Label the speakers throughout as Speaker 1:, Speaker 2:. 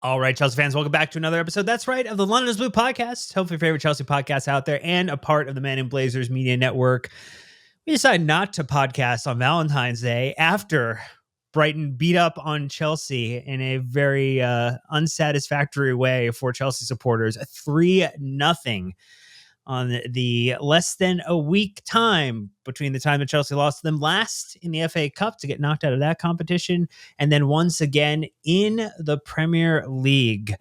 Speaker 1: All right, Chelsea fans, welcome back to another episode. That's right, of the London is Blue podcast. Hopefully, your favorite Chelsea podcast out there and a part of the Man in Blazers Media Network. We decided not to podcast on Valentine's Day after Brighton beat up on Chelsea in a very unsatisfactory way for Chelsea supporters. 3-0 on the less than a week time between the time that Chelsea lost to them last in the FA Cup to get knocked out of that competition, and then once again in the Premier League.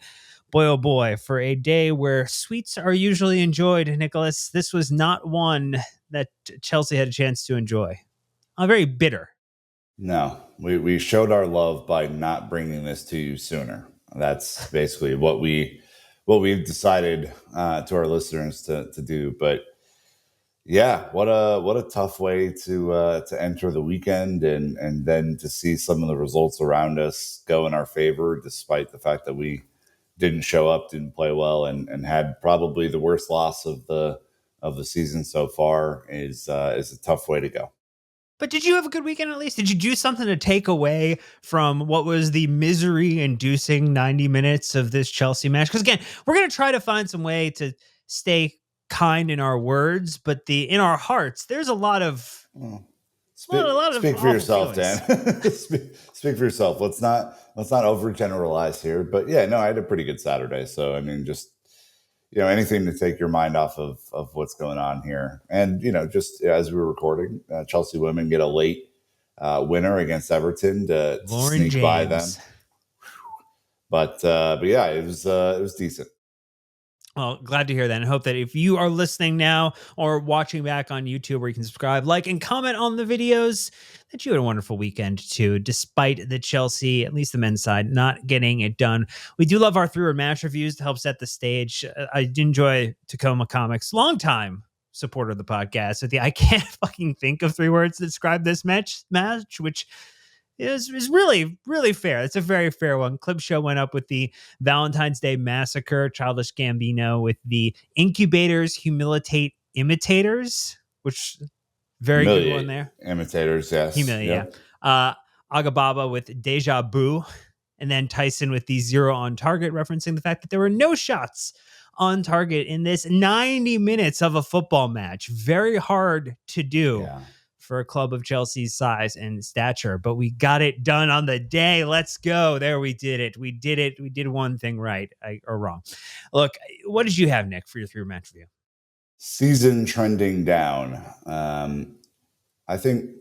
Speaker 1: Boy, oh boy, for a day where sweets are usually enjoyed, Nicholas, this was not one that Chelsea had a chance to enjoy. Very bitter.
Speaker 2: No, we showed our love by not bringing this to you sooner. That's basically what we've decided to our listeners to do. But yeah, what a tough way to enter the weekend and then to see some of the results around us go in our favor, despite the fact that we didn't show up, didn't play well, and had probably the worst loss of the season so far is a tough way to go.
Speaker 1: But did you have a good weekend at least? Did you do something to take away from what was the misery-inducing 90 minutes of this Chelsea match? Because again, we're going to try to find some way to stay kind in our words, but in our hearts, there's a lot of...
Speaker 2: Speak for yourself, Dan. speak for yourself. Let's not overgeneralize here. But yeah, no, I had a pretty good Saturday. So I mean, just anything to take your mind off of what's going on here. And just as we were recording, Chelsea women get a late winner against Everton to sneak James by them. But yeah, it was decent.
Speaker 1: Well, glad to hear that, and hope that if you are listening now or watching back on YouTube where you can subscribe, like, and comment on the videos, that you had a wonderful weekend too, despite the Chelsea, at least the men's side, not getting it done. We do love our 3-word match reviews to help set the stage. I did enjoy Tacoma Comics, longtime supporter of the podcast. I can't fucking think of 3 words to describe this match, which is really, really fair. It's a very fair one. Clip Show went up with the Valentine's Day Massacre, Childish Gambino with the Incubators Humiliate Imitators, which very good one there.
Speaker 2: Imitators, yes.
Speaker 1: Yeah. Agababa with Deja Vu, and then Tyson with the 0 on target, referencing the fact that there were no shots on target in this 90 minutes of a football match. Very hard to do.
Speaker 2: Yeah.
Speaker 1: For a club of Chelsea's size and stature, but we got it done on the day. Let's go. There, we did it. We did one thing right or wrong. Look, what did you have, Nick, for your 3-word match review?
Speaker 2: Season trending down. I think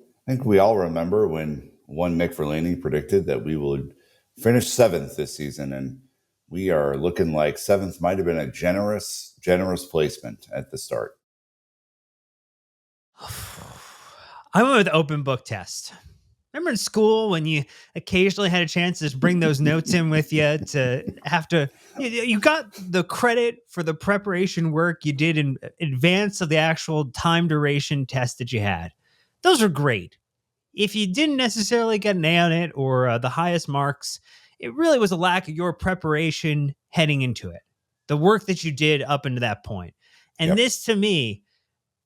Speaker 2: we all remember when one Nick Verlaney predicted that we would finish 7th this season, and we are looking like 7th might have been a generous placement at the start.
Speaker 1: I went with open book test. Remember in school when you occasionally had a chance to just bring those notes in with you to have to, you got the credit for the preparation work you did in advance of the actual time duration test that you had. Those are great. If you didn't necessarily get an A on it or the highest marks, it really was a lack of your preparation heading into it. The work that you did up into that point. And This to me,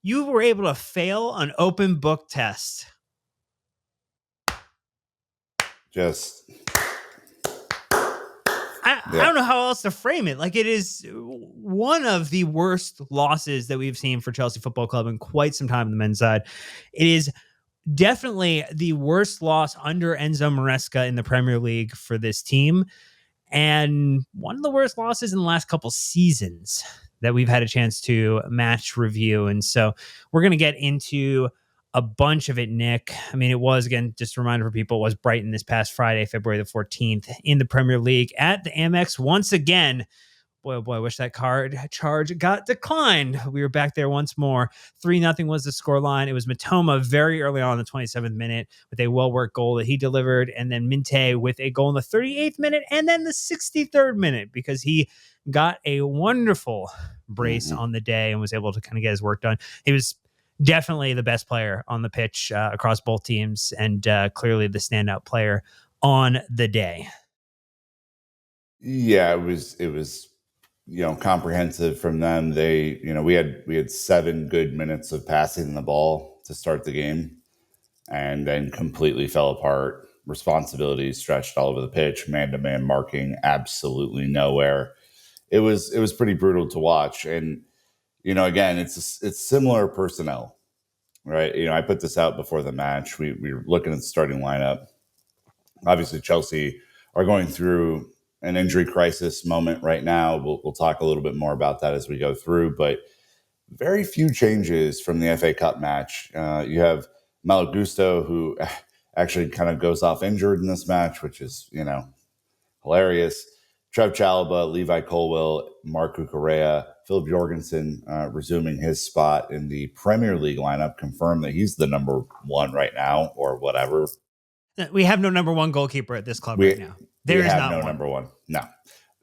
Speaker 1: you were able to fail an open book test. I don't know how else to frame it. Like, it is one of the worst losses that we've seen for Chelsea Football Club in quite some time on the men's side. It is definitely the worst loss under Enzo Maresca in the Premier League for this team, and one of the worst losses in the last couple seasons that we've had a chance to match review. And so we're going to get into a bunch of it, Nick. I mean, it was, again, just a reminder for people, it was Brighton this past Friday, February the 14th in the Premier League at the Amex once again. Boy, oh boy, I wish that card charge got declined. We were back there once more. 3-0 was the scoreline. It was Matoma very early on in the 27th minute with a well-worked goal that he delivered, and then Minte with a goal in the 38th minute and then the 63rd minute because he got a wonderful brace on the day and was able to kind of get his work done. He was definitely the best player on the pitch across both teams, and clearly the standout player on the day.
Speaker 2: Yeah, it was comprehensive from them. They, we had 7 good minutes of passing the ball to start the game, and then completely fell apart responsibilities stretched all over the pitch, man-to-man marking absolutely nowhere. It was pretty brutal to watch. And again, it's similar personnel, right? I put this out before the match. We were looking at the starting lineup. Obviously, Chelsea are going through an injury crisis moment right now. We'll talk a little bit more about that as we go through, but very few changes from the FA Cup match. You have Malo Gusto, who actually kind of goes off injured in this match, which is, hilarious. Trev Chalobah, Levi Colwill, Marco Correa, Philip Jorgensen resuming his spot in the Premier League lineup, confirmed that he's the number one right now, or whatever.
Speaker 1: We have no number one goalkeeper at this club right now. There is not one.
Speaker 2: Number one. No,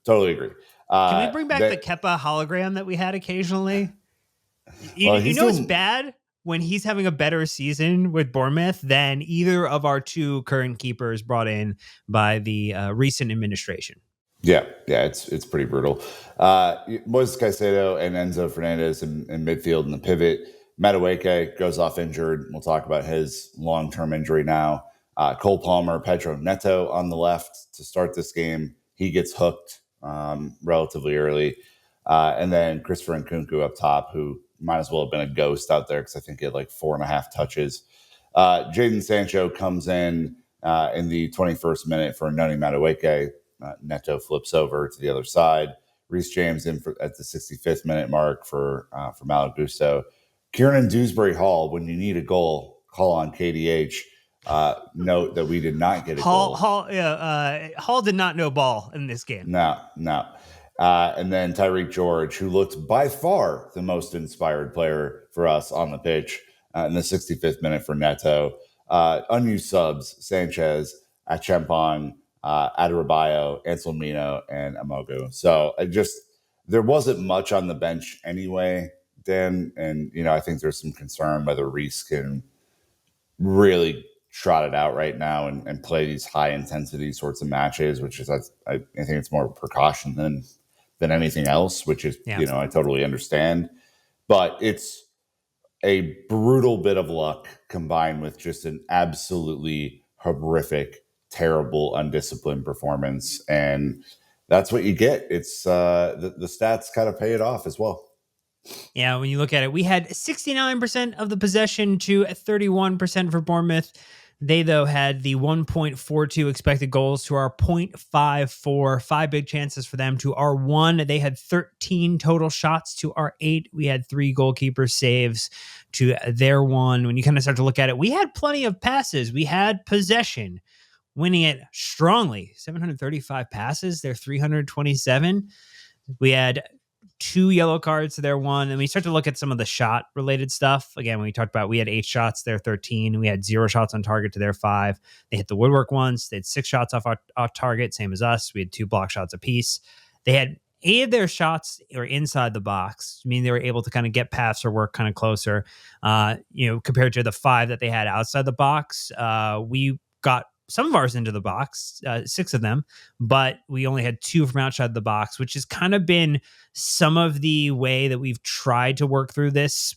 Speaker 2: totally agree.
Speaker 1: Can we bring back the Kepa hologram that we had occasionally? It's bad when he's having a better season with Bournemouth than either of our two current keepers brought in by the recent administration.
Speaker 2: Yeah, it's pretty brutal. Moises Caicedo and Enzo Fernandez in midfield in the pivot. Madueke goes off injured. We'll talk about his long-term injury now. Cole Palmer, Pedro Neto on the left to start this game. He gets hooked relatively early. And then Christopher Nkunku up top, who might as well have been a ghost out there because I think he had like 4.5 touches. Jadon Sancho comes in the 21st minute for Noni Madueke. Neto flips over to the other side. Reece James in at the 65th minute mark for Malo Gusto. Kieran Dewsbury Hall, when you need a goal, call on KDH. Note that we did not get a goal.
Speaker 1: Hall did not know ball in this game.
Speaker 2: No. And then Tyreek George, who looked by far the most inspired player for us on the pitch in the 65th minute for Neto. Unused subs, Sanchez, Achampong, Adarabioyo, Anselmino, and Amogu. So there wasn't much on the bench anyway, Dan. And, I think there's some concern whether Reece can really trot it out right now and play these high intensity sorts of matches, which is, I think it's more precaution than anything else, which is, I totally understand. But it's a brutal bit of luck combined with just an absolutely horrific, terrible, undisciplined performance. And that's what you get. It's the stats kind of pay it off as well.
Speaker 1: Yeah, when you look at it, we had 69% of the possession to 31% for Bournemouth. They, though, had the 1.42 expected goals to our 0.54. 5 big chances for them to our 1. They had 13 total shots to our 8. We had 3 goalkeeper saves to their 1. When you kind of start to look at it, we had plenty of passes. We had possession, winning it strongly. 735 passes, they're 327. We had 2 yellow cards to their 1. And we start to look at some of the shot related stuff. Again, when we talked about, we had 8 shots, their 13, and we had 0 shots on target to their 5. They hit the woodwork once. They had 6 shots off target, same as us. We had 2 block shots apiece. They had 8 of their shots were inside the box. I mean, they were able to kind of get past or work kind of closer, compared to the 5 that they had outside the box. We got some of ours into the box, 6 of them, but we only had 2 from outside the box, which has kind of been some of the way that we've tried to work through this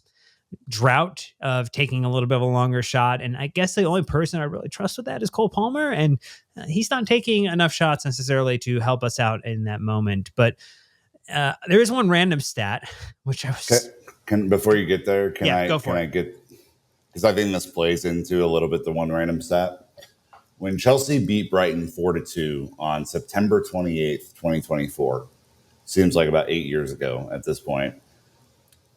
Speaker 1: drought of taking a little bit of a longer shot. And I guess the only person I really trust with that is Cole Palmer, and he's not taking enough shots necessarily to help us out in that moment. But there is one random stat, which I was...
Speaker 2: Before you get there,
Speaker 1: can I
Speaker 2: get, because I think this plays into a little bit the one random stat. When Chelsea beat Brighton 4-2 on September 28th, 2024, seems like about 8 years ago at this point.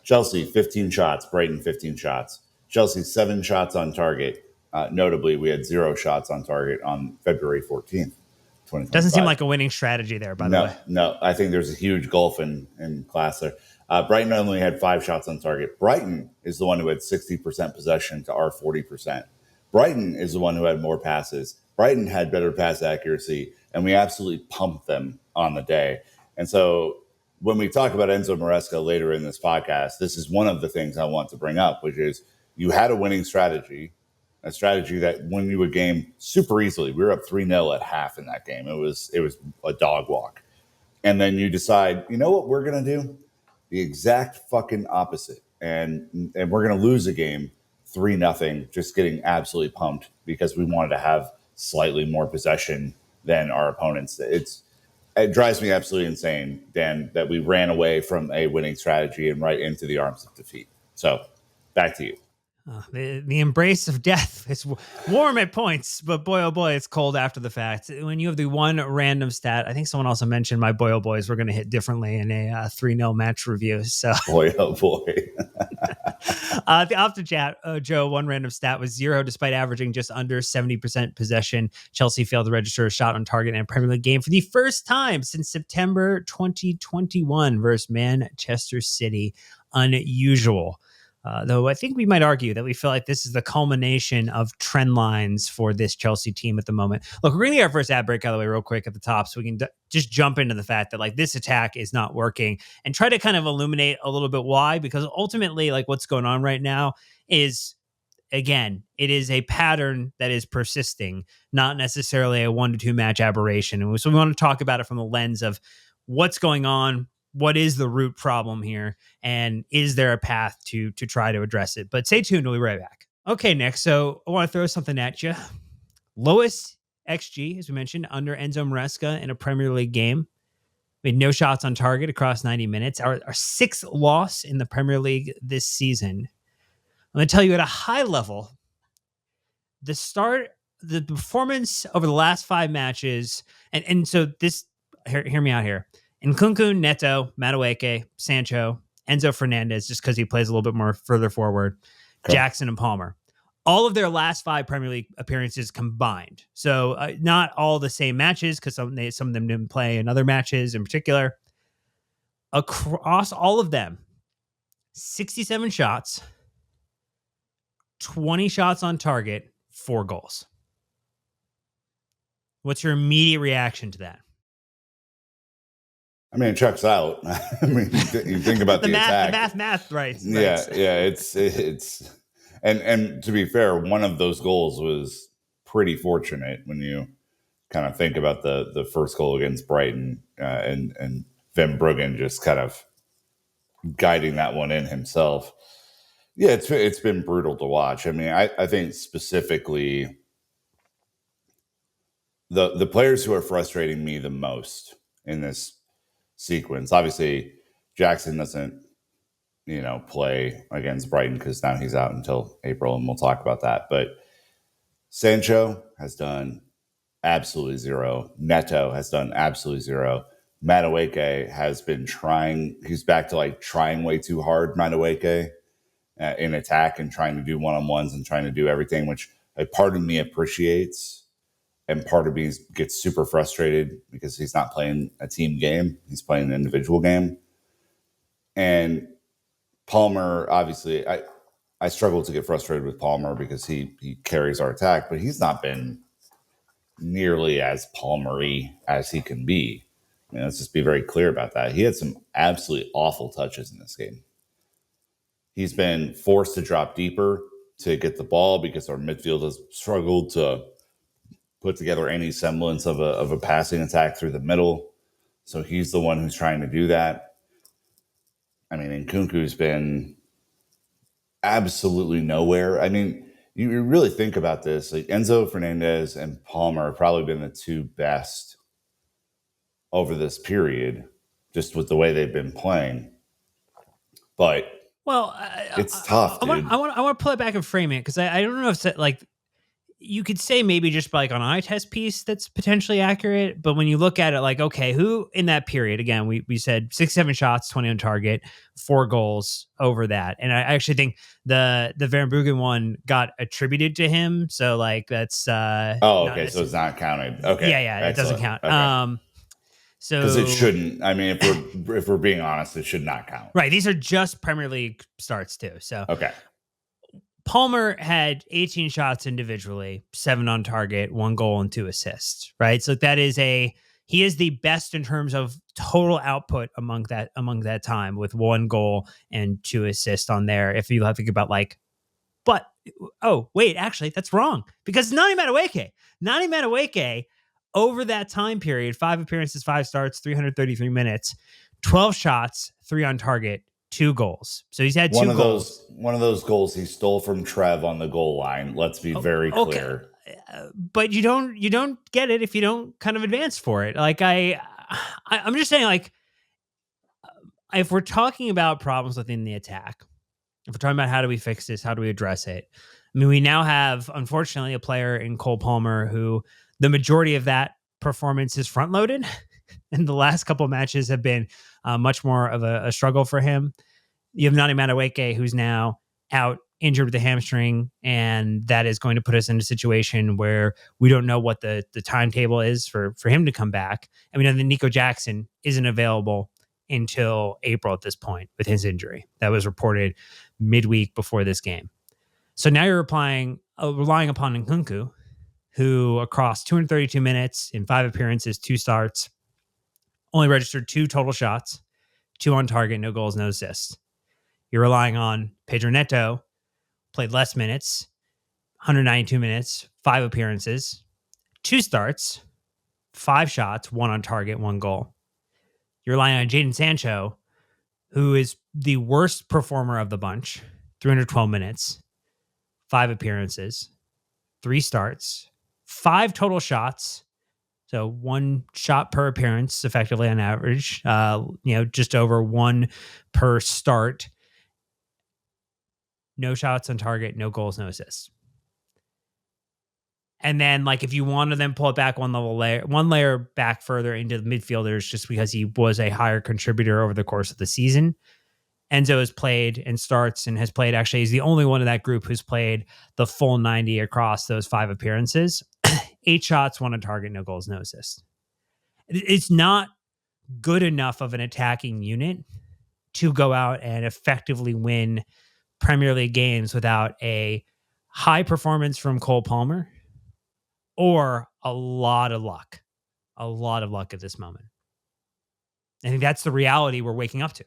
Speaker 2: Chelsea, 15 shots. Brighton, 15 shots. Chelsea, 7 shots on target. Notably, we had 0 shots on target on February 14th, 2025.
Speaker 1: Doesn't seem like a winning strategy there, by the way.
Speaker 2: No, I think there's a huge gulf in class there. Brighton only had 5 shots on target. Brighton is the one who had 60% possession to our 40%. Brighton is the one who had more passes. Brighton had better pass accuracy, and we absolutely pumped them on the day. And so when we talk about Enzo Maresca later in this podcast, this is one of the things I want to bring up, which is you had a winning strategy, a strategy that won you a game super easily. We were up 3-0 at half in that game. It was a dog walk. And then you decide, you know what we're going to do? The exact fucking opposite. And we're going to lose a game 3-0, just getting absolutely pumped because we wanted to have slightly more possession than our opponents. It drives me absolutely insane, Dan, that we ran away from a winning strategy and right into the arms of defeat. So back to you.
Speaker 1: The embrace of death. It's warm at points, but boy, oh boy, it's cold after the fact. When you have the one random stat, I think someone also mentioned my boy, oh boys, we're going to hit differently in a 3-0 match review. So,
Speaker 2: boy, oh boy.
Speaker 1: The off the chat, Joe, one random stat was 0 despite averaging just under 70% possession. Chelsea failed to register a shot on target in a Premier League game for the first time since September 2021 versus Manchester City. Unusual. Though I think we might argue that we feel like this is the culmination of trend lines for this Chelsea team at the moment. Look, we're going to get our first ad break out of the way real quick at the top so we can just jump into the fact that like this attack is not working and try to kind of illuminate a little bit why, because ultimately like what's going on right now is, again, it is a pattern that is persisting, not necessarily a 1 to 2 match aberration. And so we want to talk about it from the lens of what's going on. What is the root problem here? And is there a path to try to address it? But stay tuned. We'll be right back. Okay, Nick. So I want to throw something at you. Lowest XG, as we mentioned, under Enzo Maresca in a Premier League game. We had no shots on target across 90 minutes. Our sixth loss in the Premier League this season. I'm going to tell you at a high level, the performance over the last 5 matches, and so this, hear me out here. Nkunku, Neto, Madueke, Sancho, Enzo Fernandez, just because he plays a little bit more further forward, okay. Jackson and Palmer. All of their last 5 Premier League appearances combined. So not all the same matches, because some of them didn't play in other matches in particular. Across all of them, 67 shots, 20 shots on target, 4 goals. What's your immediate reaction to that?
Speaker 2: I mean, it checks out. I mean, you think about the attack.
Speaker 1: The math, right?
Speaker 2: Yeah. It's, and to be fair, one of those goals was pretty fortunate when you kind of think about the first goal against Brighton and Van Bruggen just kind of guiding that one in himself. Yeah, it's been brutal to watch. I mean, I think specifically the players who are frustrating me the most in this sequence. Obviously, Jackson doesn't, play against Brighton because now he's out until April, and we'll talk about that. But Sancho has done absolutely 0. Neto has done absolutely 0. Madueke has been trying. He's back to like trying way too hard, Madueke, in attack and trying to do one-on-ones and trying to do everything, which a part of me appreciates. And part of me gets super frustrated because he's not playing a team game. He's playing an individual game. And Palmer, obviously, I struggle to get frustrated with Palmer because he carries our attack, but he's not been nearly as Palmery as he can be. I mean, let's just be very clear about that. He had some absolutely awful touches in this game. He's been forced to drop deeper to get the ball because our midfield has struggled to put together any semblance of a passing attack through the middle. So he's the one who's trying to do that. I mean, Nkunku's been absolutely nowhere. I mean, you really think about this. Like Enzo Fernandez and Palmer have probably been the 2 best over this period, just with the way they've been playing. But it's tough, dude.
Speaker 1: I want to pull it back and frame it because I don't know if like you could say maybe just like an eye test piece that's potentially accurate. But when you look at it like, okay, who in that period, again, we said 6-7 shots, 20 on target, 4 goals over that. And I actually think the Van Bruggen one got attributed to him. So like that's
Speaker 2: okay. So it's not counted. Okay.
Speaker 1: Yeah. It doesn't count.
Speaker 2: Okay.
Speaker 1: So
Speaker 2: because it shouldn't. I mean, if we're being honest, it should not count.
Speaker 1: Right. These are just Premier League starts too. So
Speaker 2: okay.
Speaker 1: Palmer had 18 shots individually, 7 on target, 1 goal and 2 assists, right? So that is he is the best in terms of total output among that time with 1 goal and 2 assists on there. If you have to think about actually that's wrong because Nani Madueke over that time period, 5 appearances, 5 starts, 333 minutes, 12 shots, 3 on target, 2 goals. So he's had 2 goals.
Speaker 2: One of those goals he stole from Trev on the goal line. Let's be very clear.
Speaker 1: but you don't get it if you don't kind of advance for it. Like I'm just saying, like, if we're talking about problems within the attack, if we're talking about how do we fix this, how do we address it? I mean, we now have, unfortunately, a player in Cole Palmer who the majority of that performance is front loaded, and the last couple of matches have been much more of a struggle for him. You have Nani Madueke, who's now out injured with a hamstring, and that is going to put us in a situation where we don't know what the timetable is for him to come back. I mean, and Nico Jackson isn't available until April at this point with his injury. That was reported midweek before this game. So now you're relying upon Nkunku, who across 232 minutes in 5 appearances, 2 starts, only registered 2 total shots, 2 on target, no goals, no assists. You're relying on Pedro Neto, played less minutes, 192 minutes, 5 appearances, 2 starts, 5 shots, 1 on target, 1 goal. You're relying on Jadon Sancho, who is the worst performer of the bunch, 312 minutes, 5 appearances, 3 starts, 5 total shots. So 1 shot per appearance, effectively on average, just over 1 per start. No shots on target, no goals, no assists. And then, like, if you want to then pull it back one layer back further into the midfielders, just because he was a higher contributor over the course of the season, Enzo has played and starts and has played. Actually, he's the only one in that group who's played the full 90 across those 5 appearances. 8 shots, 1 on target, no goals, no assists. It's not good enough of an attacking unit to go out and effectively win Premier League games without a high performance from Cole Palmer or a lot of luck at this moment. I think that's the reality we're waking up to.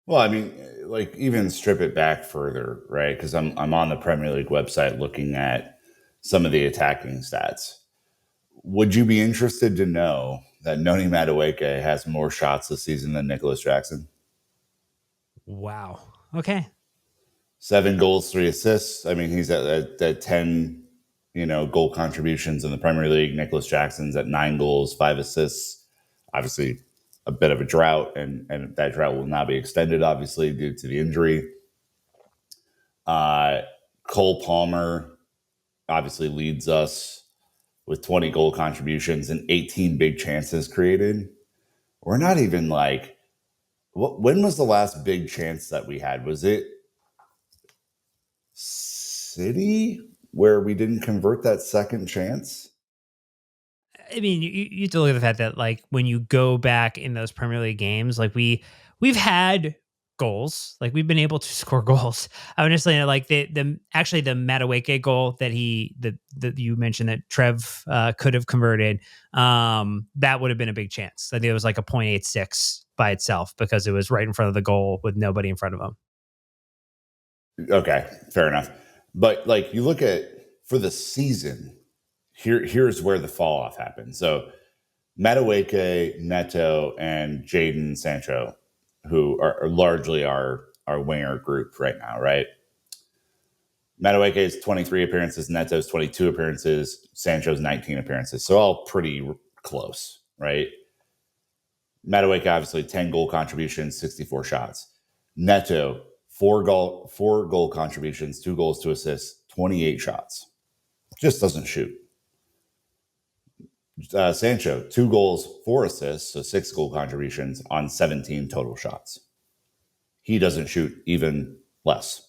Speaker 2: Well, I mean, like, even strip it back further, right? Because I'm on the Premier League website looking at some of the attacking stats. Would you be interested to know that Noni Madueke has more shots this season than Nicholas Jackson?
Speaker 1: Wow. Okay.
Speaker 2: 7 goals, 3 assists. I mean, he's at 10, goal contributions in the Premier League. Nicholas Jackson's at 9 goals, 5 assists. Obviously, a bit of a drought, and that drought will not be extended, obviously, due to the injury. Cole Palmer obviously leads us with 20 goal contributions and 18 big chances created. We're not even like, when was the last big chance that we had? Was it City where we didn't convert that second chance?
Speaker 1: I mean, you have to look at the fact that, like, when you go back in those Premier League games, like, we've had goals, like, we've been able to score goals. I would just say, like, the Madueke goal that you mentioned that Trev could have converted, that would have been a big chance. I think it was like a 0.86 by itself because it was right in front of the goal with nobody in front of him.
Speaker 2: Okay, fair enough. But, like, you look at for the season, here's where the fall off happened. So Madueke, Neto, and Jadon Sancho, who are largely our winger group right now, right? Madueke is 23 appearances, Neto's 22 appearances, Sancho's 19 appearances. So all pretty close, right? Madueke, obviously, 10 goal contributions, 64 shots. Neto, 4 goal contributions, 2 goals, 2 assists, 28 shots. Just doesn't shoot. Sancho, 2 goals, 4 assists, so 6 goal contributions on 17 total shots. He doesn't shoot even less.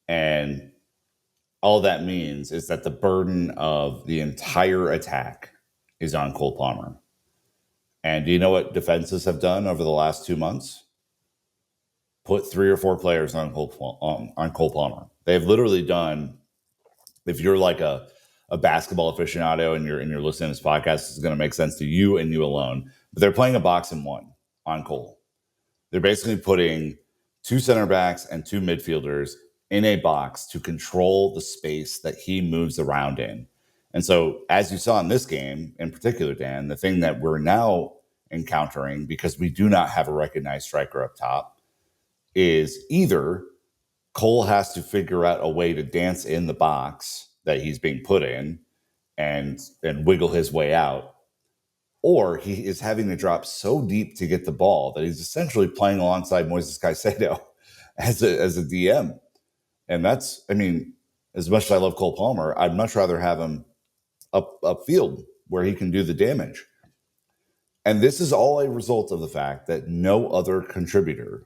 Speaker 2: And all that means is that the burden of the entire attack is on Cole Palmer. And do you know what defenses have done over the last 2 months? Put 3 or 4 players on Cole Palmer. They've literally done, if you're like a basketball aficionado and you're listening to this podcast, this is going to make sense to you and you alone. But they're playing a box and 1 on Cole. They're basically putting 2 center backs and 2 midfielders in a box to control the space that he moves around in. And so, as you saw in this game in particular, Dan, the thing that we're now encountering, because we do not have a recognized striker up top, is either Cole has to figure out a way to dance in the box that he's being put in and wiggle his way out, or he is having to drop so deep to get the ball that he's essentially playing alongside Moises Caicedo as a DM. And that's, I mean, as much as I love Cole Palmer, I'd much rather have him upfield where he can do the damage. And this is all a result of the fact that no other contributor,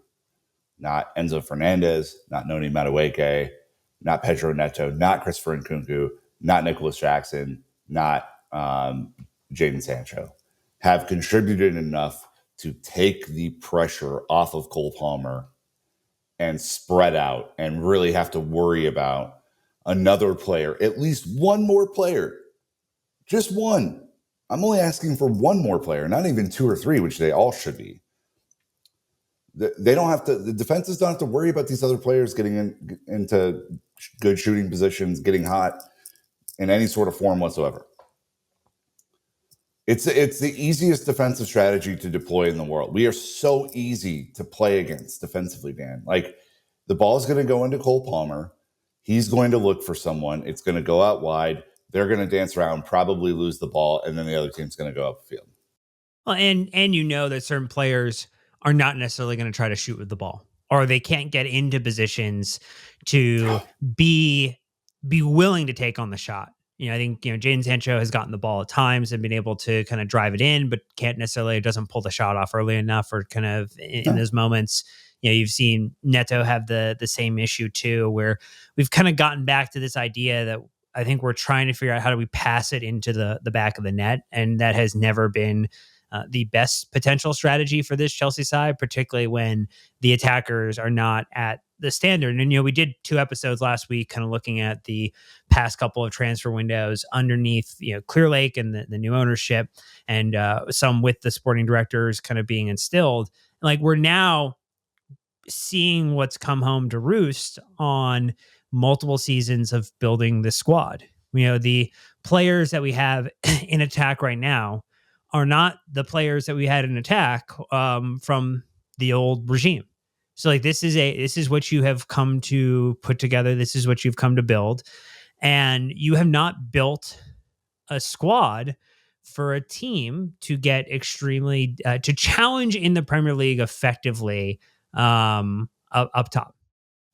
Speaker 2: not Enzo Fernandez, not Noni Madueke, not Pedro Neto, not Christopher Nkunku, not Nicholas Jackson, not Jadon Sancho, have contributed enough to take the pressure off of Cole Palmer and spread out and really have to worry about another player, at least one more player, just one. I'm only asking for one more player, not even two or three, which they all should be. They don't have to, the defenses don't have to worry about these other players getting into good shooting positions, getting hot in any sort of form whatsoever. It's the easiest defensive strategy to deploy in the world. We are so easy to play against defensively, Dan. Like, the ball is going to go into Cole Palmer. He's going to look for someone. It's going to go out wide. They're going to dance around, probably lose the ball, and then the other team's going to go up the field.
Speaker 1: Well, and you know that certain players are not necessarily going to try to shoot with the ball, or they can't get into positions to be willing to take on the shot. You know, I think, Jadon Sancho has gotten the ball at times and been able to kind of drive it in, but doesn't pull the shot off early enough, or kind of in those moments. You've seen Neto have the same issue too, where we've kind of gotten back to this idea that I think we're trying to figure out how do we pass it into the back of the net. And that has never been the best potential strategy for this Chelsea side, particularly when the attackers are not at the standard. And, we did 2 episodes last week kind of looking at the past couple of transfer windows underneath, Clear Lake and the new ownership, and some with the sporting directors kind of being instilled. Like, we're now seeing what's come home to roost on multiple seasons of building the squad. The players that we have in attack right now are not the players that we had in attack from the old regime. So, like, this is what you have come to put together. This is what you've come to build, and you have not built a squad for a team to get extremely to challenge in the Premier League effectively up top.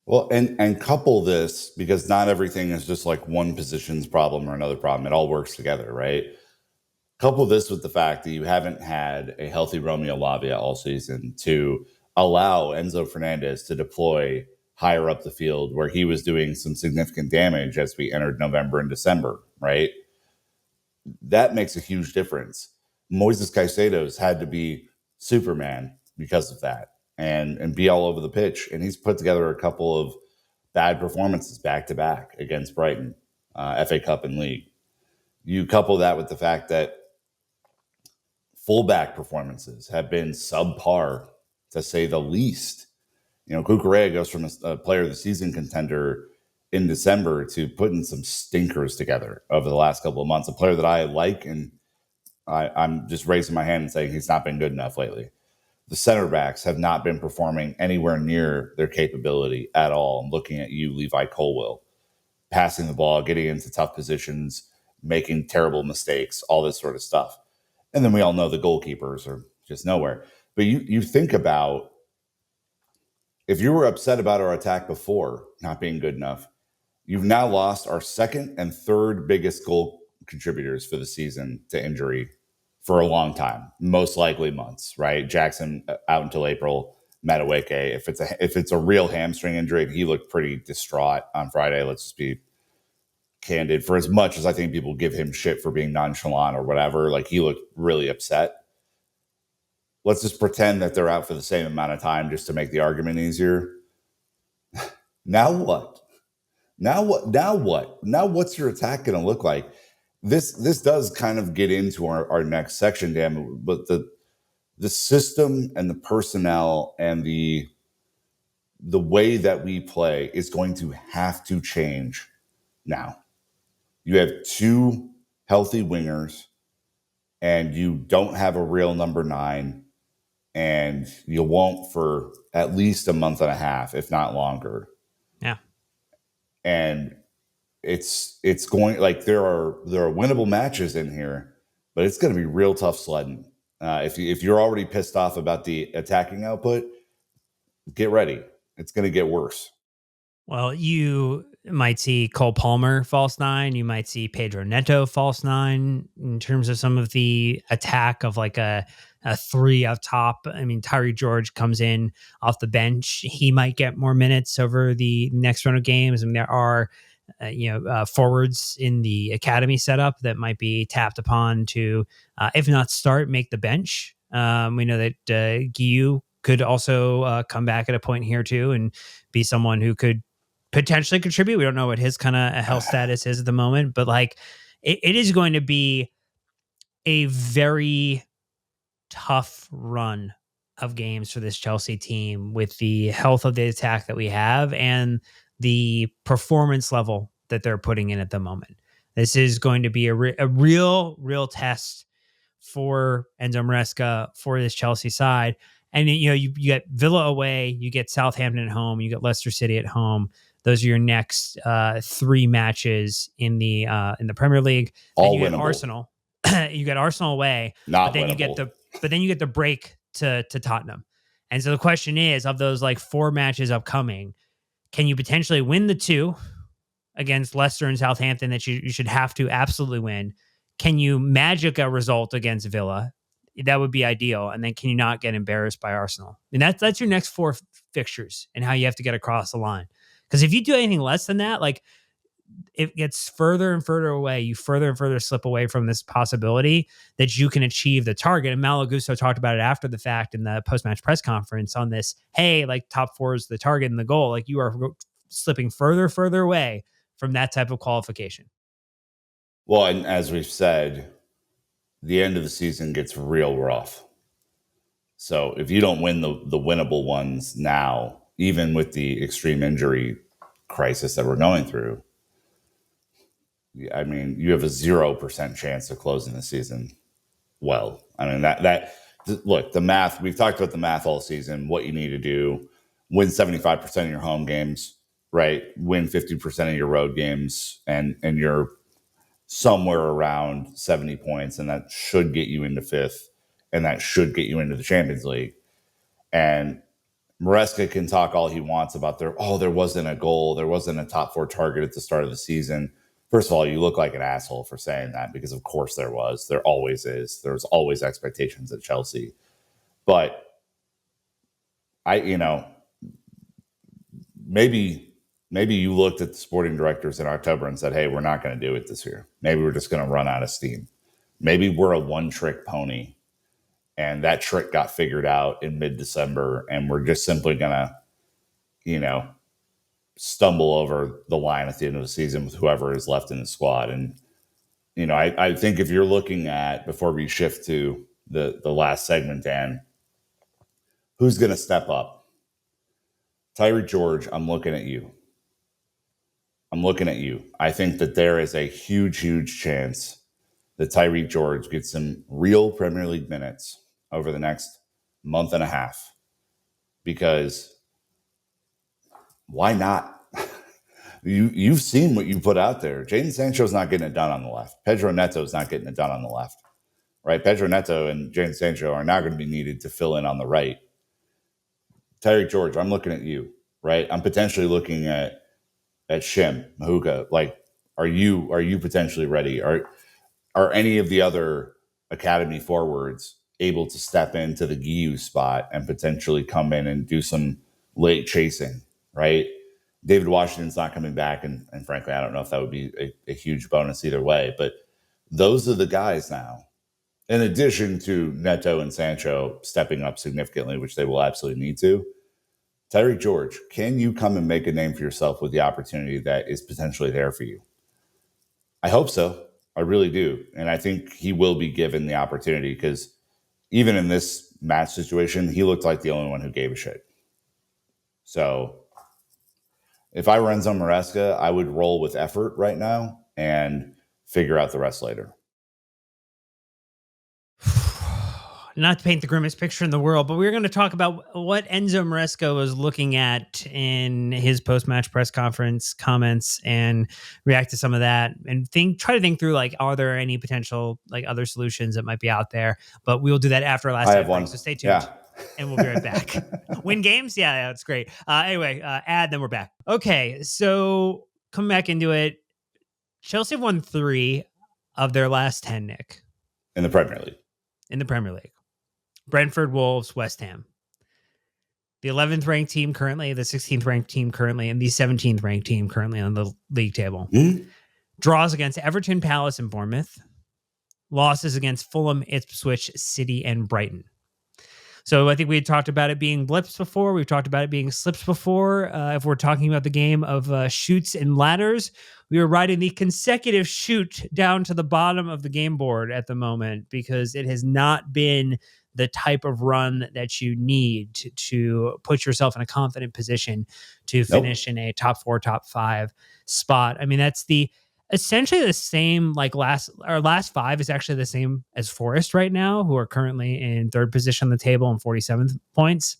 Speaker 2: Well, and couple this, because not everything is just like one position's problem or another problem. It all works together, right? Couple this with the fact that you haven't had a healthy Romeo Lavia all season to allow Enzo Fernandez to deploy higher up the field, where he was doing some significant damage as we entered November and December, right? That makes a huge difference. Moises Caicedo's had to be Superman because of that, and be all over the pitch. And he's put together a couple of bad performances back to back against Brighton, FA Cup and League. You couple that with the fact that fullback performances have been subpar, to say the least. Cucurella goes from a player of the season contender in December to putting some stinkers together over the last couple of months. A player that I like, and I'm just raising my hand and saying he's not been good enough lately. The center backs have not been performing anywhere near their capability at all. I'm looking at you, Levi Colwill, passing the ball, getting into tough positions, making terrible mistakes, all this sort of stuff. And then we all know the goalkeepers are just nowhere. But you think about, if you were upset about our attack before not being good enough, you've now lost our second and third biggest goal contributors for the season to injury for a long time, most likely months, right? Jackson out until April, Madueke. If it's a real hamstring injury, he looked pretty distraught on Friday. Let's just be candid. For as much as I think people give him shit for being nonchalant or whatever, like, he looked really upset. Let's just pretend that they're out for the same amount of time just to make the argument easier. Now what? Now what's your attack going to look like? This does kind of get into our next section, Dan, but the system and the personnel and the way that we play is going to have to change now. You have 2 healthy wingers, and you don't have a real number 9, and you won't for at least a month and a half, if not longer.
Speaker 1: Yeah.
Speaker 2: And it's going, like, there are winnable matches in here, but it's going to be real tough sledding. If you're already pissed off about the attacking output, get ready. It's going to get worse.
Speaker 1: Well, you might see Cole Palmer false nine. You might see Pedro Neto false nine in terms of some of the attack of like a three up top. I mean, Tyree George comes in off the bench. He might get more minutes over the next run of games. I mean, there are forwards in the academy setup that might be tapped upon to, if not start, make the bench. We know that Guiu could also come back at a point here too and be someone who could potentially contribute. We don't know what his kind of health status is at the moment, but like it is going to be a very tough run of games for this Chelsea team with the health of the attack that we have and the performance level that they're putting in at the moment. This is going to be a real test for Enzo Maresca, for this Chelsea side. And you get Villa away, you get Southampton at home, you get Leicester City at home. Those are your next three matches in the Premier League.
Speaker 2: All
Speaker 1: then you
Speaker 2: winnable.
Speaker 1: get Arsenal. You get Arsenal away,
Speaker 2: Not
Speaker 1: but then
Speaker 2: winnable.
Speaker 1: you get the break to Tottenham. And so the question is, of those like four matches upcoming, can you potentially win the two against Leicester and Southampton that you should have to absolutely win? Can you magic a result against Villa? That would be ideal. And then can you not get embarrassed by Arsenal? And that's your next four fixtures and how you have to get across the line. Because if you do anything less than that, like it gets further and further away. You further and further slip away from this possibility that you can achieve the target. And Malo Gusto talked about it after the fact in the post-match press conference on this. Hey, like top four is the target and the goal. Like you are slipping further away from that type of qualification.
Speaker 2: Well, and as we've said, the end of the season gets real rough. So if you don't win the winnable ones now, even with the extreme injury crisis that we're going through, I mean, you have a 0% chance of closing the season well. I mean, look, the math, we've talked about the math all season, what you need to do: win 75% of your home games, right? Win 50% of your road games, and you're somewhere around 70 points, and that should get you into fifth, and that should get you into the Champions League. And Maresca can talk all he wants about there wasn't a goal, there wasn't a top four target at the start of the season. First of all, you look like an asshole for saying that, because of course there was. There always is. There's always expectations at Chelsea. But maybe you looked at the sporting directors in October and said, hey, we're not going to do it this year. Maybe we're just going to run out of steam. Maybe we're a one-trick pony, and that trick got figured out in mid-December, and we're just simply going to, stumble over the line at the end of the season with whoever is left in the squad. And, I think if you're looking at, before we shift to the last segment, Dan, who's going to step up? Tyree George, I'm looking at you. I think that there is a huge chance that Tyree George gets some real Premier League minutes over the next month and a half. Because why not? You've seen what you put out there. Jadon Sancho's not getting it done on the left. Pedro Neto's not getting it done on the left. Right? Pedro Neto and Jadon Sancho are now going to be needed to fill in on the right. Tyree George, I'm looking at you, right? I'm potentially looking at Shim, Mahuka. Like, are you potentially ready? Are any of the other academy forwards able to step into the Guiu spot and potentially come in and do some late chasing, right? David Washington's not coming back, and frankly, I don't know if that would be a huge bonus either way, but those are the guys now. In addition to Neto and Sancho stepping up significantly, which they will absolutely need to, Tyree George, can you come and make a name for yourself with the opportunity that is potentially there for you? I hope so. I really do. And I think he will be given the opportunity, because even in this match situation, he looked like the only one who gave a shit. So if I were Enzo Maresca, I would roll with effort right now and figure out the rest later.
Speaker 1: not to paint the grimmest picture in the world, but we're going to talk about what Enzo Maresca was looking at in his post-match press conference comments and react to some of that and try to think through, like, are there any potential, like, other solutions that might be out there? But we'll do that after our last
Speaker 2: I have one.
Speaker 1: So stay tuned.
Speaker 2: Yeah.
Speaker 1: And we'll be right back. Win games? Yeah, it's great. Anyway, then we're back. Okay, so coming back into it, Chelsea won 3 of their last 10, Nick.
Speaker 2: In the Premier League.
Speaker 1: In the Premier League. Brentford, Wolves, West Ham. The 11th ranked team currently, the 16th ranked team currently, and the 17th ranked team currently on the league table.
Speaker 2: Mm-hmm.
Speaker 1: Draws against Everton, Palace, and Bournemouth. Losses against Fulham, Ipswich, City, and Brighton. So I think we had talked about it being blips before. We've talked about it being slips before. If we're talking about the game of chutes and ladders, we were riding the consecutive chute down to the bottom of the game board at the moment because it has not been the type of run that you need to put yourself in a confident position to finish in a top 4, top 5 spot. I mean, that's essentially the same, like last 5 is actually the same as Forest right now, who are currently in 3rd position on the table and 47 points.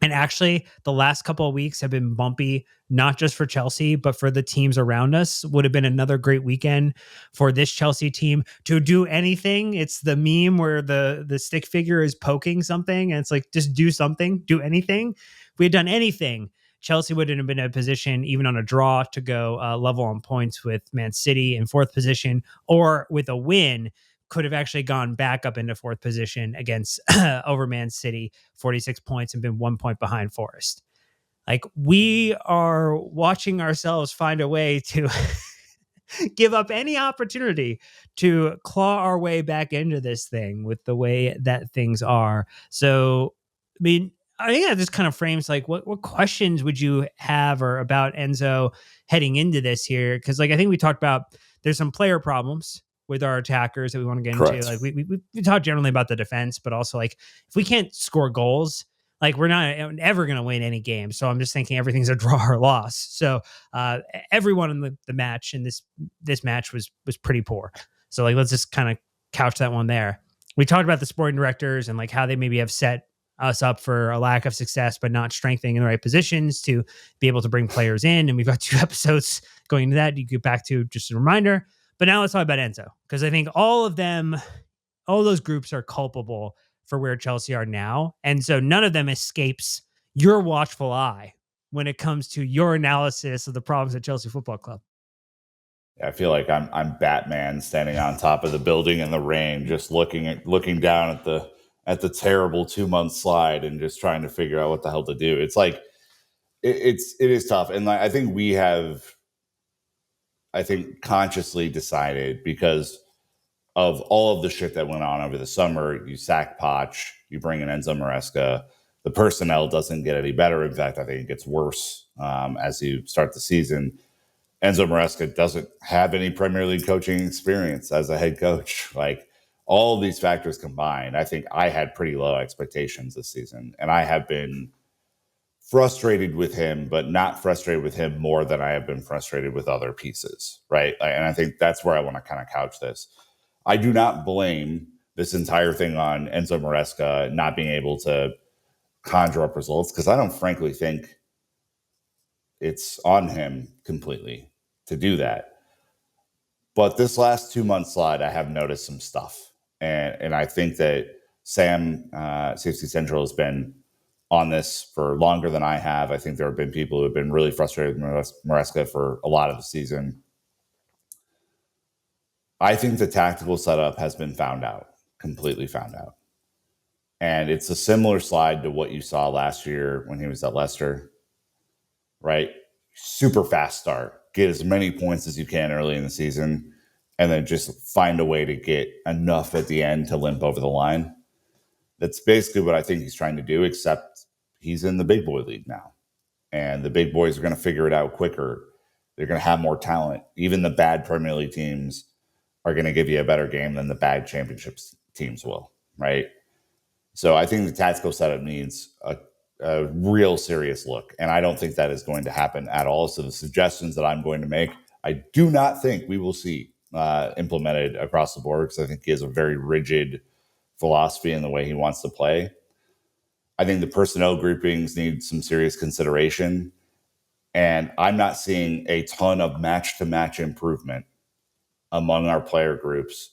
Speaker 1: And actually, the last couple of weeks have been bumpy, not just for Chelsea, but for the teams around us. Would have been another great weekend for this Chelsea team to do anything. It's the meme where the stick figure is poking something, and it's like, just do something, do anything. If we had done anything, Chelsea wouldn't have been in a position, even on a draw, to go level on points with Man City in 4th position, or with a win, could have actually gone back up into 4th position against over Man City, 46 points, and been 1 point behind Forest. Like, we are watching ourselves find a way to give up any opportunity to claw our way back into this thing with the way that things are. So, I mean, I think that just kind of frames, like, what questions would you have or about Enzo heading into this here? Because, like, I think we talked about there's some player problems with our attackers that we want to get into. Like, we talk generally about the defense, but also, like, if we can't score goals, like, we're not ever going to win any game. So I'm just thinking everything's a draw or loss. So everyone in the match, in this match was pretty poor. So, like, let's just kind of couch that one there. We talked about the sporting directors and, like, how they maybe have set us up for a lack of success, but not strengthening in the right positions to be able to bring players in. And we've got 2 episodes going into that. You get back to, just a reminder. But now let's talk about Enzo, because I think all of those groups are culpable for where Chelsea are now. And so none of them escapes your watchful eye when it comes to your analysis of the problems at Chelsea Football Club.
Speaker 2: I feel like I'm Batman standing on top of the building in the rain, just looking down at the terrible 2-month slide and just trying to figure out what the hell to do. It's like, it is tough. And I think we have, consciously decided, because of all of the shit that went on over the summer, you sack Poch, you bring in Enzo Maresca, the personnel doesn't get any better. In fact, I think it gets worse as you start the season. Enzo Maresca doesn't have any Premier League coaching experience as a head coach. Like, all of these factors combined, I think I had pretty low expectations this season, and I have been frustrated with him, but not frustrated with him more than I have been frustrated with other pieces, right? And I think that's where I want to kind of couch this. I do not blame this entire thing on Enzo Maresca not being able to conjure up results, because I don't frankly think it's on him completely to do that. But this last 2-month slide, I have noticed some stuff. And I think that Sam, Safety Central, has been on this for longer than I have. I think there have been people who have been really frustrated with Maresca for a lot of the season. I think the tactical setup has been found out, completely found out. And it's a similar slide to what you saw last year when he was at Leicester, right? Super fast start. Get as many points as you can early in the season, and then just find a way to get enough at the end to limp over the line. That's basically what I think he's trying to do, except he's in the big boy league now. And the big boys are going to figure it out quicker. They're going to have more talent. Even the bad Premier League teams are going to give you a better game than the bad championships teams will, right? So I think the tactical setup needs a real serious look. And I don't think that is going to happen at all. So the suggestions that I'm going to make, I do not think we will see implemented across the board, because I think he has a very rigid philosophy and the way he wants to play. I think the personnel groupings need some serious consideration. And I'm not seeing a ton of match-to-match improvement among our player groups,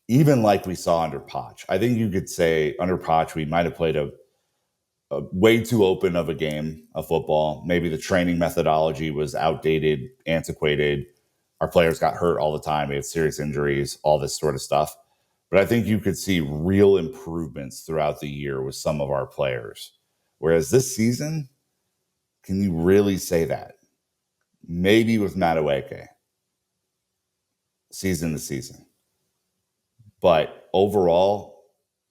Speaker 2: even like we saw under Poch. I think you could say under Poch, we might have played a way too open of a game of football. Maybe the training methodology was outdated, antiquated. Our players got hurt all the time. We had serious injuries, all this sort of stuff. But I think you could see real improvements throughout the year with some of our players. Whereas this season, can you really say that? Maybe with Madueke, season to season. But overall,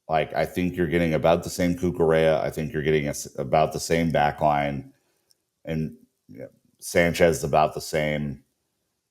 Speaker 2: like, I think you're getting about the same Cucurella. I think you're getting about the same back line. And Sanchez is about the same.